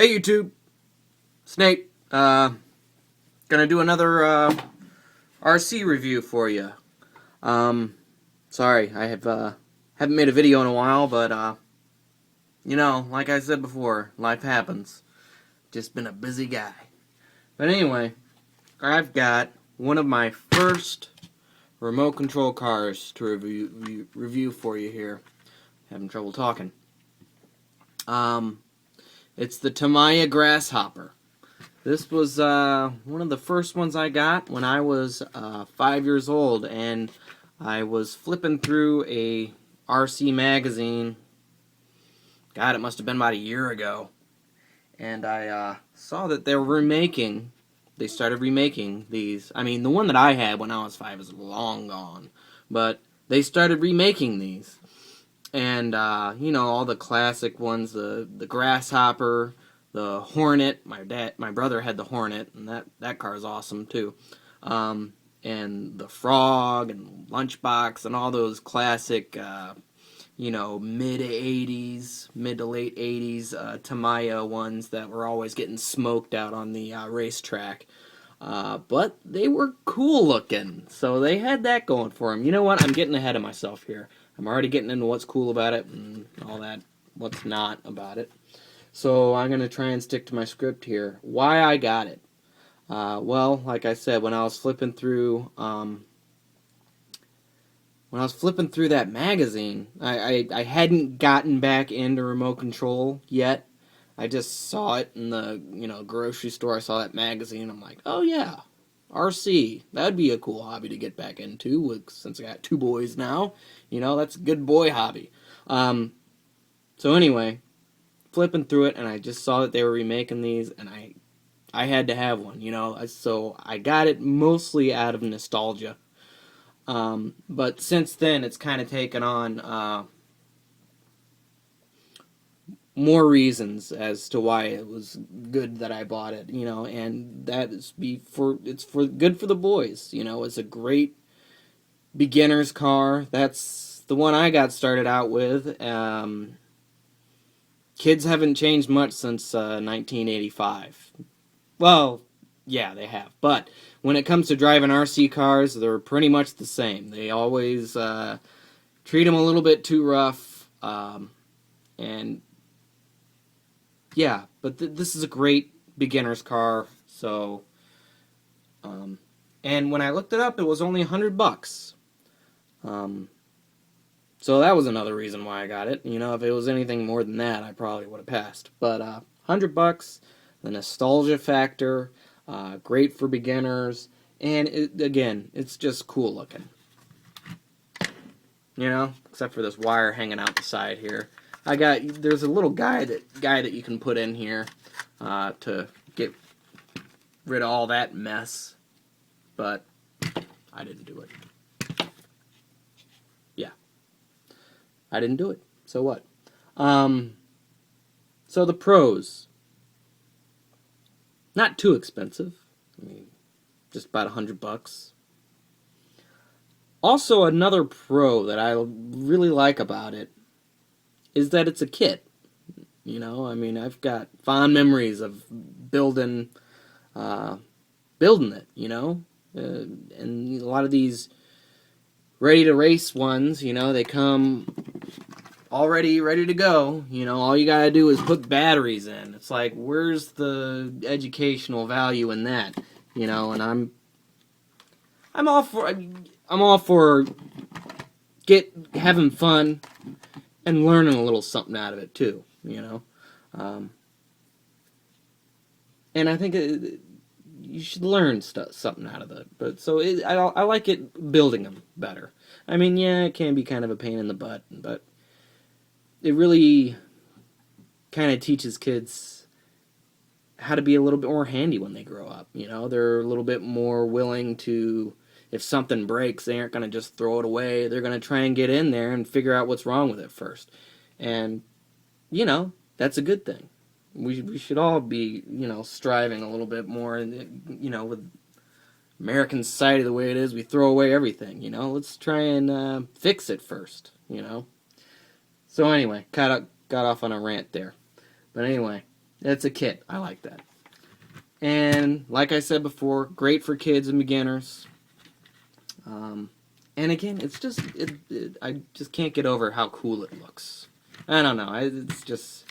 Hey YouTube, Snape. Gonna do another RC review for you. Sorry, I haven't made a video in a while, but you know, like I said before, life happens. Just been a busy guy. But anyway, I've got one of my first remote control cars to review for you here. Having trouble talking. It's the Tamiya Grasshopper. This was one of the first ones I got when I was 5 years old, and I was flipping through a RC magazine. God, it must have been about a year ago. And I saw that they started remaking these. I mean, the one that I had when I was 5 is long gone, but they started remaking these. And, you know, all the classic ones, the Grasshopper, the Hornet. My brother had the Hornet, and that car is awesome too. And the Frog and Lunchbox and all those classic, you know, mid to late 80s Tamiya ones that were always getting smoked out on the racetrack. But they were cool looking, so they had that going for them. You know what? I'm getting ahead of myself here. I'm already getting into what's cool about it and all that, what's not about it. So I'm going to try and stick to my script here. Why I got it. Well, like I said, when I was flipping through that magazine, I hadn't gotten back into remote control yet. I just saw it in the, you know, grocery store. I saw that magazine. I'm like, oh yeah, RC. That'd be a cool hobby to get back into, since I got 2 boys now. You know, that's a good boy hobby. So anyway, flipping through it, and I just saw that they were remaking these, and I had to have one, you know. So I got it mostly out of nostalgia. But since then, it's kind of taken on more reasons as to why it was good that I bought it, you know, and that is good for the boys, you know. It's a great beginner's car. That's the one I got started out with. Kids haven't changed much since 1985. Well, yeah, they have. But when it comes to driving RC cars, they're pretty much the same. They always treat them a little bit too rough. And yeah, but this is a great beginner's car. So, and when I looked it up, it was only $100. So that was another reason why I got it. You know, if it was anything more than that, I probably would have passed. But $100, the nostalgia factor, great for beginners, and again, it's just cool looking. You know, except for this wire hanging out the side here. There's a little guy that you can put in here to get rid of all that mess, but I didn't do it. I didn't do it. So what? So the pros. Not too expensive. I mean, just about $100. Also, another pro that I really like about it is that it's a kit. You know, I mean, I've got fond memories of building it, you know. And a lot of these ready-to-race ones, you know, they come already ready to go. You know, all you gotta do is put batteries in. It's like, where's the educational value in that? You know, and I'm all for having fun and learning a little something out of it too. You know, and I think you should learn something out of it. But so I like it building them better. I mean, yeah, it can be kind of a pain in the butt, but it really kind of teaches kids how to be a little bit more handy when they grow up. You know, they're a little bit more willing to, if something breaks, they aren't going to just throw it away. They're going to try and get in there and figure out what's wrong with it first. And, you know, that's a good thing. We should all be, you know, striving a little bit more. And, you know, with American society the way it is, we throw away everything, you know. Let's try and fix it first, you know. So anyway, got off on a rant there. But anyway, It's a kit. I like that. And like I said before, great for kids and beginners. And again, it's just I just can't get over how cool it looks. I don't know. It's just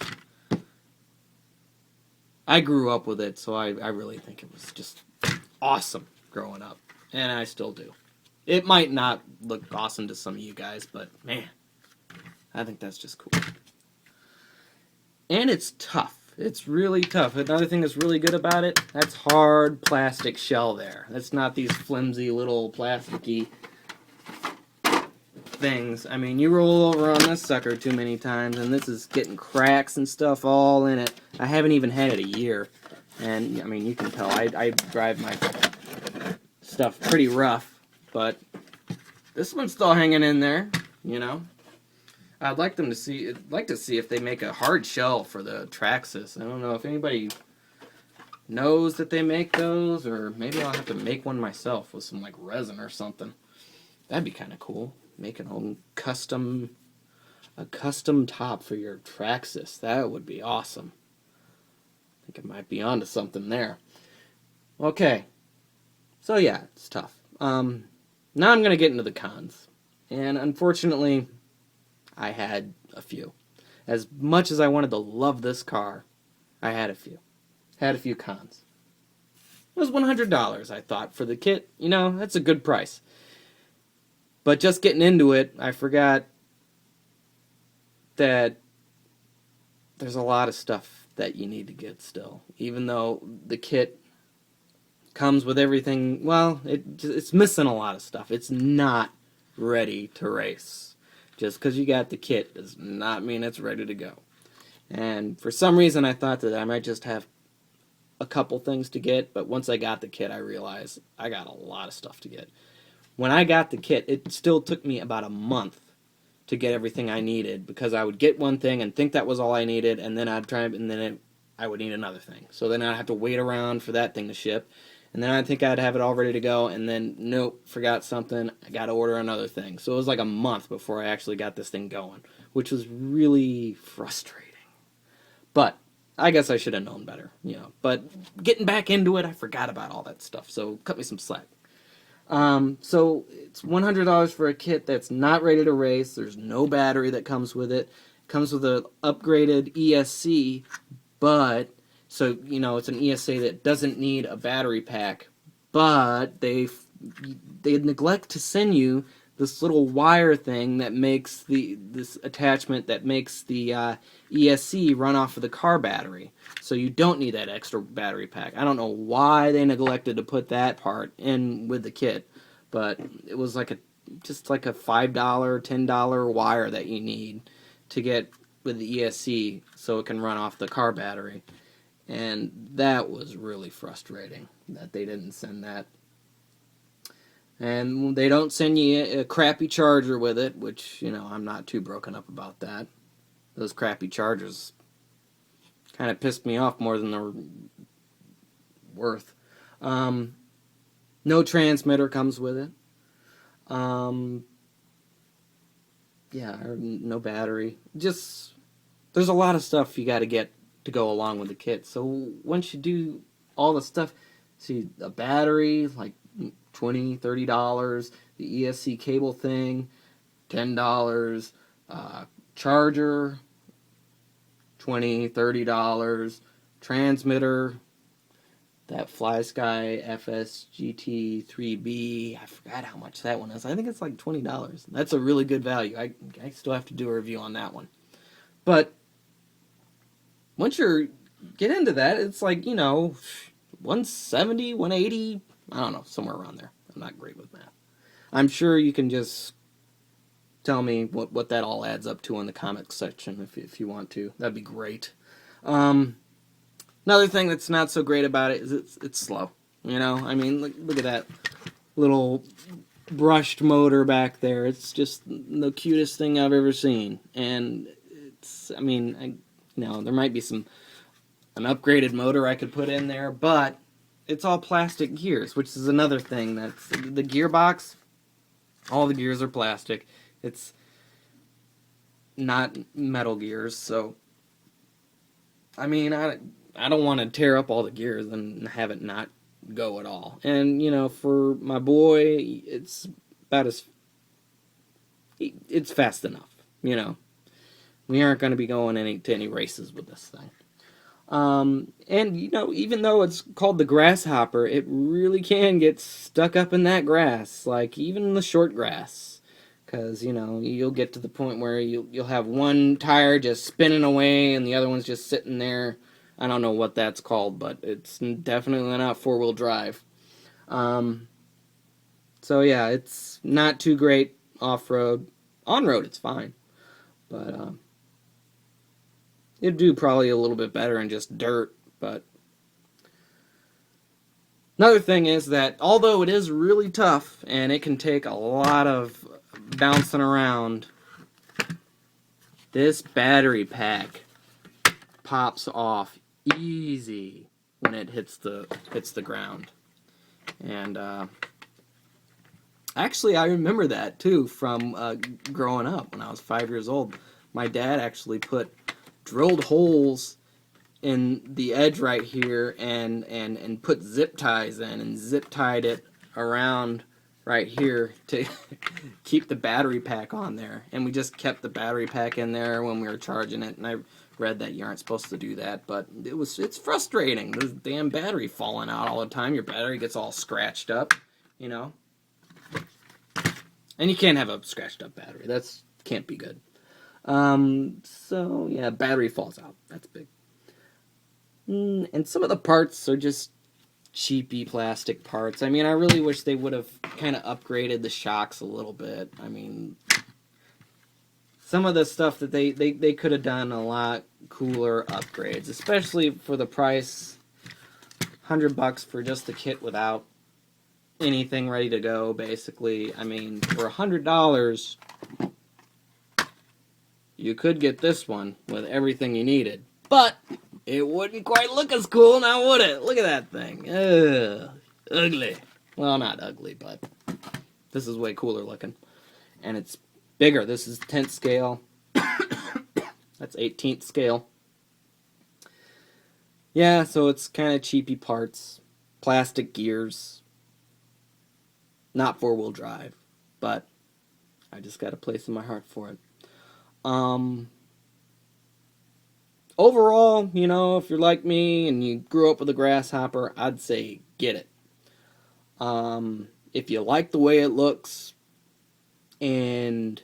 I grew up with it, so I really think it was just awesome growing up, and I still do. It might not look awesome to some of you guys, but man, I think that's just cool. And it's tough. It's really tough. Another thing that's really good about it, that's hard plastic shell there. That's not these flimsy little plasticky things. I mean, you roll over on this sucker too many times, and this is getting cracks and stuff all in it. I haven't even had it a year, and I mean, you can tell I drive my stuff pretty rough, but this one's still hanging in there, you know. I'd like to see if they make a hard shell for the Traxxas. I don't know if anybody knows that they make those, or maybe I'll have to make one myself with some like resin or something. That'd be kind of cool. Make a custom top for your Traxxas. That would be awesome. I think I might be onto something there. Okay, so yeah, it's tough. Now I'm gonna get into the cons, and unfortunately, I had a few. As much as I wanted to love this car, I had a few. Had a few cons. It was $100, I thought, for the kit. You know, that's a good price. But just getting into it, I forgot that there's a lot of stuff that you need to get still. Even though the kit comes with everything, well, it's missing a lot of stuff. It's not ready to race. Just because you got the kit does not mean it's ready to go. And for some reason, I thought that I might just have a couple things to get, but once I got the kit, I realized I got a lot of stuff to get. When I got the kit, it still took me about a month to get everything I needed, because I would get one thing and think that was all I needed, and then I'd try, and then I would need another thing. So then I'd have to wait around for that thing to ship. And then I think I'd have it all ready to go, and then, nope, forgot something, I got to order another thing. So it was like a month before I actually got this thing going, which was really frustrating. But I guess I should have known better, you know. But getting back into it, I forgot about all that stuff, so cut me some slack. So it's $100 for a kit that's not ready to race. There's no battery that comes with it. It comes with an upgraded ESC, but... So, you know, it's an ESA that doesn't need a battery pack, but they neglect to send you this little wire thing that makes this attachment that makes the ESC run off of the car battery. So you don't need that extra battery pack. I don't know why they neglected to put that part in with the kit, but it was like just like a $5, $10 wire that you need to get with the ESC so it can run off the car battery. And that was really frustrating that they didn't send that. And they don't send you a crappy charger with it, which, you know, I'm not too broken up about that. Those crappy chargers kind of pissed me off more than they're worth. No transmitter comes with it. Yeah, no battery. Just, there's a lot of stuff you got to get to go along with the kit. So once you do all the stuff, see a battery like $20, $30, the ESC cable thing $10, charger $20, $30, transmitter, that FlySky FSGT 3B, I forgot how much that one is. I think it's like $20. That's a really good value. I still have to do a review on that one. But once you get into that, it's like, you know, 170, 180, I don't know, somewhere around there. I'm not great with math. I'm sure you can just tell me what that all adds up to in the comments section if you want to. That'd be great. Another thing that's not so great about it is it's slow. You know, I mean, look at that little brushed motor back there. It's just the cutest thing I've ever seen. And it's, I mean, you know, there might be an upgraded motor I could put in there, but it's all plastic gears, which is another thing. That's the gearbox. All the gears are plastic. It's not metal gears, so I mean, I don't want to tear up all the gears and have it not go at all. And you know, for my boy, it's about as it's fast enough. You know, we aren't going to be going to any races with this thing. And you know, even though it's called the Grasshopper, it really can get stuck up in that grass, like even the short grass. Because, you know, you'll get to the point where you'll have one tire just spinning away and the other one's just sitting there. I don't know what that's called, but it's definitely not four-wheel drive. So yeah, it's not too great off-road. On-road, it's fine. But it'd do probably a little bit better in just dirt. But another thing is that although it is really tough and it can take a lot of bouncing around, this battery pack pops off easy when it hits the ground. And actually, I remember that too from growing up when I was 5 years old. My dad actually drilled holes in the edge right here and put zip ties in and zip tied it around right here to keep the battery pack on there. And we just kept the battery pack in there when we were charging it. And I read that you aren't supposed to do that, but it's frustrating. This damn battery falling out all the time. Your battery gets all scratched up, you know. And you can't have a scratched up battery. That's can't be good. So yeah, battery falls out. That's big. And some of the parts are just cheapy plastic parts. I mean, I really wish they would have kind of upgraded the shocks a little bit. I mean, some of the stuff that they could have done a lot cooler upgrades, especially for the price. $100 for just the kit without anything ready to go, basically. I mean, for $100, you could get this one with everything you needed. But it wouldn't quite look as cool now, would it? Look at that thing. Ugh. Ugly. Well, not ugly, but this is way cooler looking. And it's bigger. This is 10th scale. That's 18th scale. Yeah, so it's kind of cheapy parts. Plastic gears. Not four-wheel drive. But I just got a place in my heart for it. Overall, you know, if you're like me and you grew up with a Grasshopper, I'd say get it. If you like the way it looks and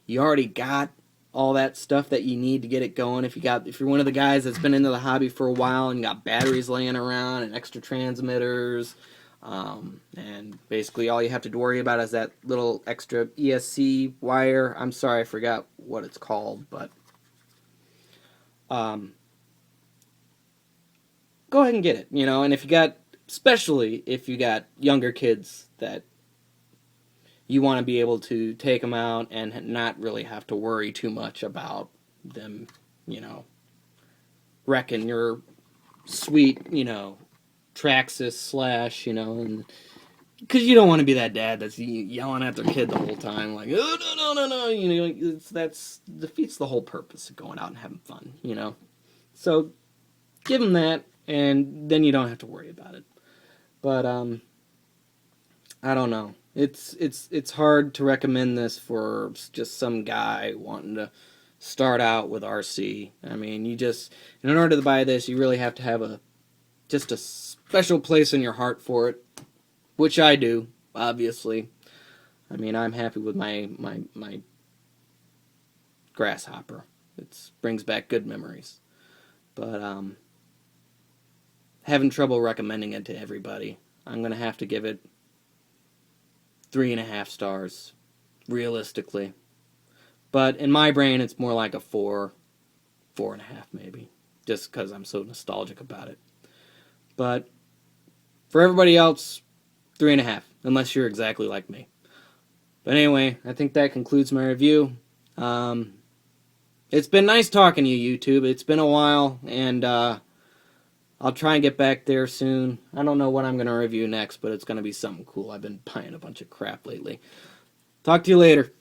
you already got all that stuff that you need to get it going, if you're one of the guys that's been into the hobby for a while and got batteries laying around and extra transmitters, and basically all you have to worry about is that little extra ESC wire. I'm sorry, I forgot what it's called, but go ahead and get it, you know. And especially if you got younger kids that you want to be able to take them out and not really have to worry too much about them, you know, wrecking your sweet, you know, Traxxas Slash, you know, and because you don't want to be that dad that's yelling at their kid the whole time, like, oh, no, you know, that's defeats the whole purpose of going out and having fun, you know. So give them that, and then you don't have to worry about it. But I don't know. It's hard to recommend this for just some guy wanting to start out with RC. I mean, in order to buy this, you really have to have just a special place in your heart for it, which I do, obviously. I mean, I'm happy with my Grasshopper. It brings back good memories. But having trouble recommending it to everybody. I'm going to have to give it 3.5 stars, realistically. But in my brain, it's more like a 4.5 maybe, just because I'm so nostalgic about it. But for everybody else, 3.5, unless you're exactly like me. But anyway, I think that concludes my review. It's been nice talking to you, YouTube. It's been a while, and I'll try and get back there soon. I don't know what I'm going to review next, but it's going to be something cool. I've been buying a bunch of crap lately. Talk to you later.